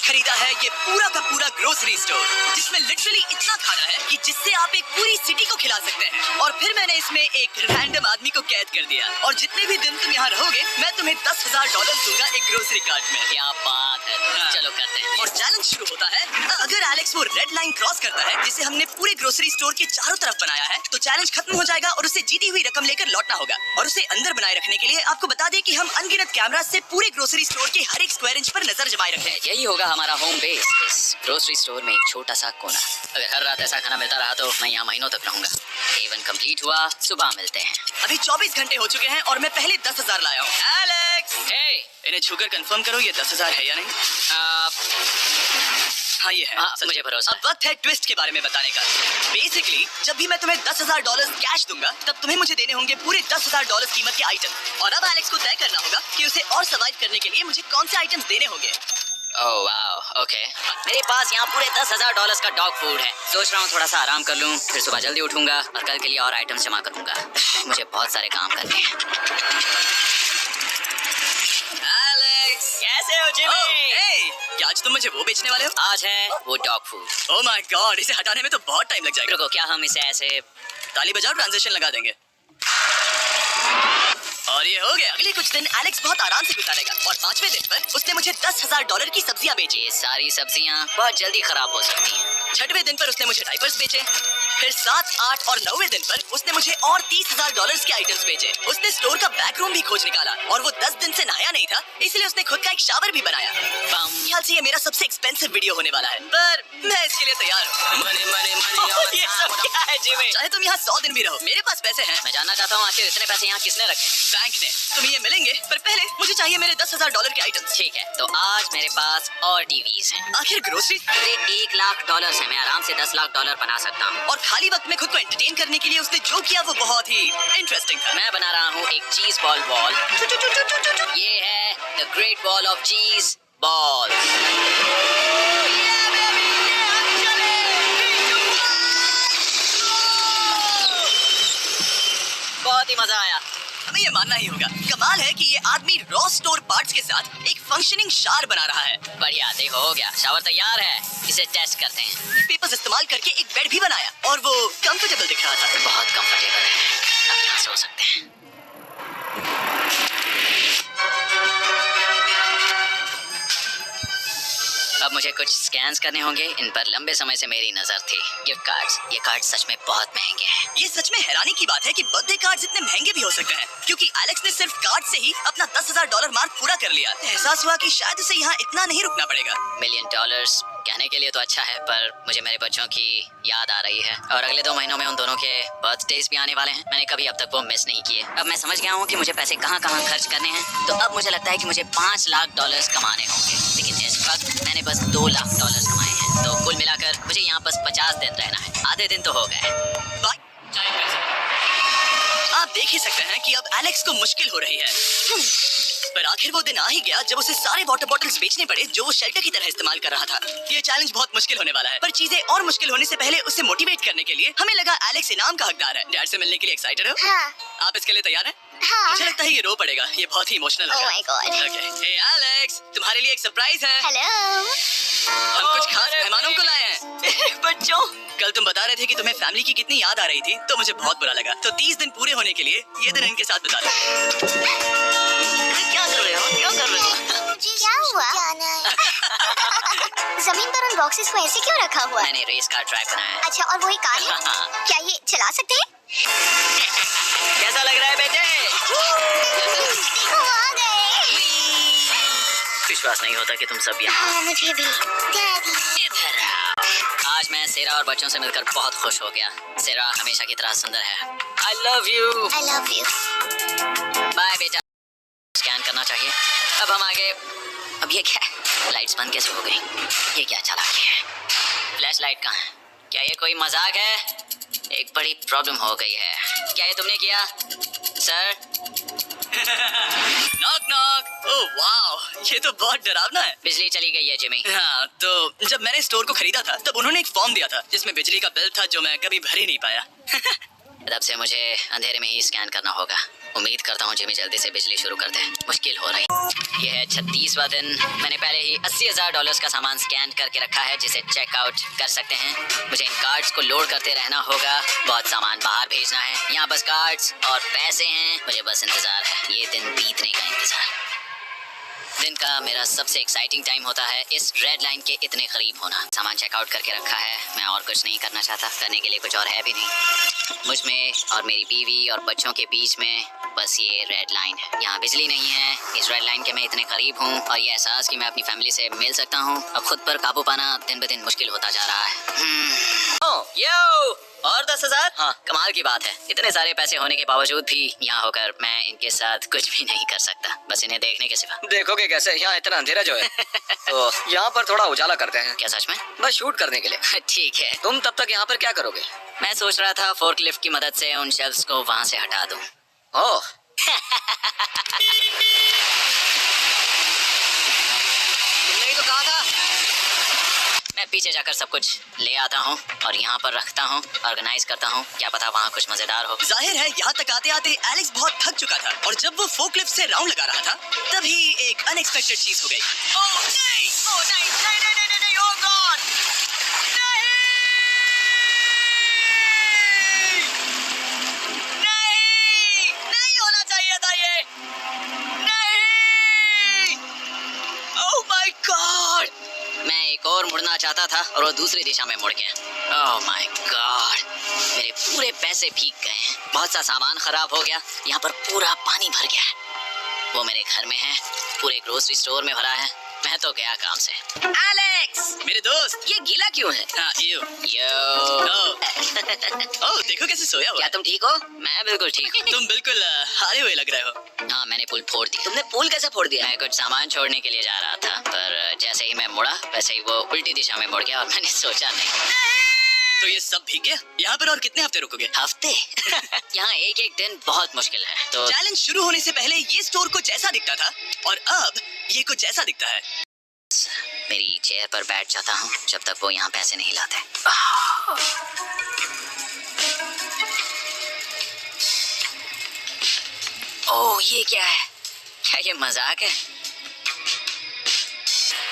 खरीदा है ये पूरा का पूरा ग्रोसरी स्टोर, जिसमें लिटरली इतना खाना है कि जिससे आप एक पूरी सिटी को खिला सकते हैं। और फिर मैंने इसमें एक रैंडम आदमी को कैद कर दिया, और जितने भी दिन तुम यहाँ रहोगे मैं तुम्हें $10,000 दूंगा एक ग्रोसरी कार्ट में। क्या बात है। हाँ। चलो करते हैं। और चैलेंज शुरू होता है अगर एलेक्स वो रेड लाइन क्रॉस करता है जिसे हमने पूरे ग्रोसरी स्टोर के चारों तरफ बनाया है, तो चैलेंज खत्म हो जाएगा और उसे जीती हुई रकम लेकर लौटना होगा। और उसे अंदर बनाए रखने के लिए आपको बता दें कि हम अनगिनत कैमरा से पूरे ग्रोसरी स्टोर के हर एक स्क्वायर इंच पर नजर जमाए रखते हैं। यही होगा हमारा होम बेस, इस ग्रोसरी स्टोर में एक छोटा सा कोना। अगर हर रात ऐसा खाना मिलता रहा तो मैं यहाँ महीनों तक रहूंगा। इवन कंप्लीट हुआ, सुबह मिलते हैं। अभी 24 घंटे हो चुके हैं और मैं पहले 10,000 लाया हूँ। एलेक्स, इन्हें छूकर कंफर्म करो ये 10,000 है या नहीं। हाँ ये है। मुझे भरोसा। अब वक्त है ट्विस्ट के बारे में बताने का। बेसिकली जब भी मैं तुम्हें $10,000 कैश दूंगा, तब तुम्हें मुझे देने होंगे पूरे $10,000 कीमत के आइटम। और अब एलेक्स को तय करना होगा कि उसे और सर्वाइव करने के लिए मुझे कौन से आइटम्स देने होंगे। Oh wow, okay. मेरे पास यहाँ पूरे $10,000 का डॉग फूड है। सोच रहा हूँ थोड़ा सा आराम कर लूँ, फिर सुबह जल्दी उठूंगा और कल के लिए और आइटम्स जमा करूंगा। मुझे बहुत सारे काम करने हैं। एलेक्स, कैसे हो जिमी? क्या आज तुम मुझे वो बेचने वाले हो? आज है वो dog food. Oh my God, इसे हटाने में तो बहुत टाइम लग जाएगा। रुको, क्या हम इसे ऐसे ताली बजाओ, ट्रांजिशन लगा देंगे। और ये हो गया। अगले कुछ दिन एलेक्स बहुत आराम से गुजारेगा और 5वें दिन पर उसने मुझे $10,000 की सब्जियां बेची। ये सारी सब्जियां बहुत जल्दी खराब हो सकती हैं। 6वें दिन पर उसने मुझे डायपर्स बेचे। फिर 7, 8 और 9वें दिन पर उसने मुझे और $30,000 के आइटम्स बेचे। उसने स्टोर का बैक रूम भी खोज निकाला और वो 10 दिन से नहाया नहीं था, इसलिए उसने खुद का एक शावर भी बनाया। ख्याल से ये मेरा सबसे एक्सपेंसिव वीडियो होने वाला है, पर मैं इसके लिए तैयार हूँ। ये सब क्या है जिमी? चाहे तुम यहाँ 100 दिन भी रहो, मेरे पास पैसे हैं। मैं जानना चाहता हूँ आखिर इतने पैसे यहाँ किसने रखे? बैंक ने। तुम्हें ये मिलेंगे, पर पहले मुझे चाहिए मेरे $10,000 के आइटम्स। ठीक है, तो आज मेरे पास और टीवीज हैं। आखिर ग्रोसरी पूरे $1 लाख है। मैं आराम से $10 लाख बना सकता हूँ। और खाली वक्त में खुद को एंटरटेन करने के लिए उसने जो किया वो बहुत ही इंटरेस्टिंग था। मैं बना रहा हूँ एक चीज बॉल वॉल। ये है the great wall of cheese ball. बहुत ही मजा आया। हमें ये मानना ही होगा, कमाल है कि ये आदमी रॉ स्टोर पार्ट्स के साथ एक फंक्शनिंग शावर बना रहा है। बढ़िया, देखो हो गया, शावर तैयार है। इसे टेस्ट करते हैं। पेपर्स इस्तेमाल करके एक बेड भी बनाया और वो कंफर्टेबल दिख रहा था। बहुत कंफर्टेबल है। अब यहाँ सो सकते हैं। अब मुझे कुछ स्कैन्स करने होंगे। इन पर लंबे समय से मेरी नजर थी। गिफ्ट कार्ड्स, ये कार्ड सच में बहुत महंगे हैं। ये सच में हैरानी की बात है कि बर्थडे कार्ड्स इतने महंगे भी हो सकते हैं, क्योंकि एलेक्स ने सिर्फ कार्ड से ही अपना $10,000 मार्क पूरा कर लिया। एहसास हुआ कि शायद उसे यहाँ इतना नहीं रुकना पड़ेगा। $1 मिलियन कहने के लिए तो अच्छा है, पर मुझे मेरे बच्चों की याद आ रही है और अगले 2 महीनों में उन दोनों के बर्थडेज भी आने वाले हैं। मैंने कभी अब तक वो मिस नहीं किए। अब मैं समझ गया हूँ कि मुझे पैसे कहाँ कहाँ खर्च करने हैं। तो अब मुझे लगता है कि मुझे $5 लाख कमाने होंगे, लेकिन इस वक्त मैंने बस $2 लाख कमाए हैं। तो कुल मिलाकर मुझे यहाँ बस 50 दिन रहना है। आधे दिन तो हो गए। आप देख ही सकते हैं कि अब एलेक्स को मुश्किल हो रही है। पर आखिर वो दिन आ ही गया जब उसे सारे वाटर बॉटल्स बेचने पड़े जो वो शेल्टर की तरह इस्तेमाल कर रहा था। ये चैलेंज बहुत मुश्किल होने वाला है, पर चीजें और मुश्किल होने से पहले उसे मोटिवेट करने के लिए हमें लगा एलेक्स इनाम का हकदार है। डैड से मिलने के लिए एक्साइटेड हो? हाँ। आप इसके लिए तैयार हैं? हाँ। मुझे लगता है ये रो पड़ेगा, ये बहुत ही इमोशनल होगा। Oh my God. Okay. Hey Alex, तुम्हारे लिए एक सरप्राइज है। हेलो। हम कुछ खास मेहमानों को लाए हैं। बच्चों, कल तुम बता रहे थे कि तुम्हें फैमिली की कितनी याद आ रही थी, तो मुझे बहुत बुरा लगा। तो 30 दिन पूरे होने के लिए ये दिन इनके साथ बिता लो। क्या कर रहे हो? क्या कर रहे हो? क्या हुआ? जमीन पर उन बॉक्सेस को ऐसे क्यों रखा हुआ? मैंने रेस कार ट्रैक बनाया है। अच्छा, और वही कार है? क्या ये चला सकते हैं? कैसा लग रहा है बेटे? आ गए। विश्वास नहीं होता कि तुम सब यहाँ। हाँ, मुझे भी। डैडी। इधर आओ। आज मैं सेरा और बच्चों से मिलकर बहुत खुश हो गया। सेरा हमेशा की तरह सुंदर है। I love you। I love you। Bye बेटा। स्कैन करना चाहिए। अब हम आगे। अब ये क्या है? लाइट्स बंद कैसे हो गई? ये क्या चालाकी है? फ्लैश लाइट कहाँ है? क्या ये कोई मजाक है? एक बड़ी प्रॉब्लम हो गई है। क्या ये तुमने किया सर? Knock knock. ओह वाह, ये तो बहुत डरावना है। बिजली चली गई है जिमी। हाँ, तो जब मैंने स्टोर को खरीदा था तब उन्होंने एक फॉर्म दिया था जिसमें बिजली का बिल था जो मैं कभी भर ही नहीं पाया। तब से मुझे अंधेरे में ही स्कैन करना होगा। उम्मीद करता हूँ जिमी जल्दी से बिजली शुरू कर दे, मुश्किल हो रही। ये है 36वां दिन। मैंने पहले ही $80,000 का सामान स्कैन करके रखा है जिसे चेकआउट कर सकते हैं। मुझे इन कार्ड्स को लोड करते रहना होगा। बहुत सामान बाहर भेजना है। यहाँ बस कार्ड्स और पैसे हैं। मुझे बस इंतजार है, ये दिन बीतने का इंतजार। दिन का मेरा सबसे एक्साइटिंग टाइम होता है इस रेड लाइन के इतने करीब होना। सामान चेकआउट करके रखा है, मैं और कुछ नहीं करना चाहता। करने के लिए कुछ और है भी नहीं। मुझ में और मेरी बीवी और बच्चों के बीच में बस ये रेड लाइन है। यहाँ बिजली नहीं है। इस रेड लाइन के मैं इतने करीब हूँ और ये एहसास कि मैं अपनी फैमिली से मिल सकता हूँ, अब खुद पर काबू पाना दिन ब दिन मुश्किल होता जा रहा है। यो और 10,000। हाँ, कमाल की बात है, इतने सारे पैसे होने के बावजूद भी यहाँ होकर मैं इनके साथ कुछ भी नहीं कर सकता, बस इन्हें देखने के सिवा। देखोगे कैसे, यहाँ इतना अंधेरा जो है। तो यहाँ पर थोड़ा उजाला करते हैं। क्या सच में? बस शूट करने के लिए। ठीक है। तुम तब तक यहाँ पर क्या करोगे? मैं सोच रहा था फोर्कलिफ्ट की मदद से उन शेल्फ्स को वहाँ से हटा दूं। ओह, तुमने ही तो कहा था। मैं पीछे जाकर सब कुछ ले आता हूँ और यहाँ पर रखता हूँ, ऑर्गेनाइज करता हूँ। क्या पता वहाँ कुछ मजेदार हो। जाहिर है यहाँ तक आते आते एलेक्स बहुत थक चुका था और जब वो फोकलिफ्ट से राउंड लगा रहा था तभी एक अनएक्सपेक्टेड चीज हो गई। ओह नहीं, ओह नहीं, नहीं, नहीं, नहीं, नहीं, ओह गॉड, नहीं, नहीं होना चाहिए था ये, नहीं, ओह माय गॉड। मैं एक और मुड़ना चाहता था और वो दूसरी दिशा में मुड़ गया। ओह माय गॉड, मेरे पूरे पैसे भीग गए हैं। बहुत सा सामान खराब हो गया। यहाँ पर पूरा पानी भर गया है। वो मेरे घर में है, पूरे ग्रोसरी स्टोर में भरा है। मैं तो गया काम से। एलेक्स मेरे दोस्त, ये गीला क्यों है? हाँ यो ओह देखो कैसे सोया हुआ। क्या तुम ठीक हो? मैं बिल्कुल ठीक हूँ। तुम बिल्कुल हारे हुए लग रहे हो। हाँ, मैंने पुल फोड़ दिया। तुमने पुल कैसे फोड़ दिया? मैं कुछ सामान छोड़ने के लिए जा रहा था, पर जैसे ही मैं मुड़ा वैसे ही वो उल्टी दिशा में मुड़ गया और मैंने सोचा नहीं। तो ये सब भीग गया। यहाँ पर और कितने हफ्ते रुकोगे? हफ्ते? यहाँ एक एक दिन बहुत मुश्किल है। तो चैलेंज शुरू होने से पहले ये स्टोर कुछ ऐसा दिखता था और अब ये कुछ ऐसा दिखता है। मेरी चेयर पर बैठ जाता हूँ जब तक वो यहाँ पैसे नहीं लाते। ओह, ये क्या है? क्या ये मजाक है?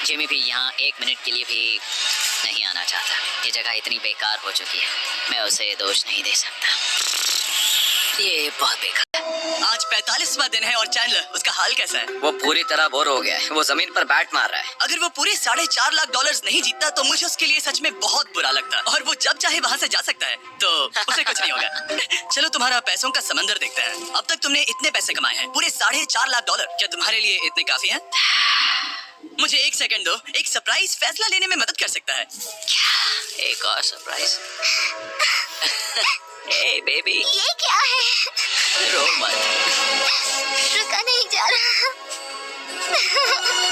जिमी भी यहाँ 1 मिनट के लिए भी नहीं आना चाहता। ये जगह इतनी बेकार हो चुकी है, मैं उसे दोष नहीं दे सकता। ये बहुत बेकार है। आज 45वां दिन है और चैंडलर, उसका हाल कैसा है? वो पूरी तरह बोर हो गया है। वो जमीन पर बैट मार रहा है। अगर वो पूरे $4.5 लाख नहीं जीतता तो मुझे उसके लिए सच में बहुत बुरा लगता। और वो जब चाहे वहाँ से जा सकता है, तो उसे कुछ नहीं होगा। चलो तुम्हारा पैसों का समंदर देखते हैं। अब तक तुमने इतने पैसे कमाए हैं, पूरे $4.5 लाख। क्या तुम्हारे लिए इतने काफी हैं? मुझे 1 सेकंड दो, एक सरप्राइज फैसला लेने में मदद कर सकता है। क्या? एक और सरप्राइज? हे बेबी, ये क्या है? रो मत। रुका नहीं जा रहा।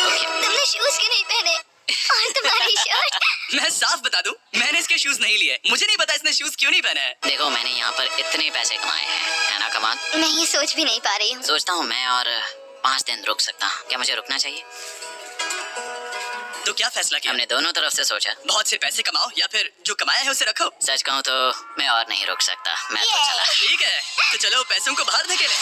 ओके। तुमने शूज क्यों नहीं पहने? और तुम्हारी शर्ट? मैं साफ बता दूं, मैंने इसके शूज नहीं लिए। मुझे नहीं पता इसने शूज क्यों नहीं पहने हैं। देखो, मैंने यहाँ पर इतने पैसे कमाए हैं, है ना कमाल? मैं ये सोच भी नहीं पा रही हूँ। सोचता हूँ मैं और 5 दिन रुक सकता हूँ। क्या मुझे रुकना चाहिए? तो क्या फैसला किया? हमने दोनों तरफ से सोचा। बहुत से पैसे कमाओ या फिर जो कमाया है उसे रखो। सच कहूँ तो मैं और नहीं रुक सकता। मैं तो चला। ठीक है, तो चलो पैसों को बाहर धकेलें।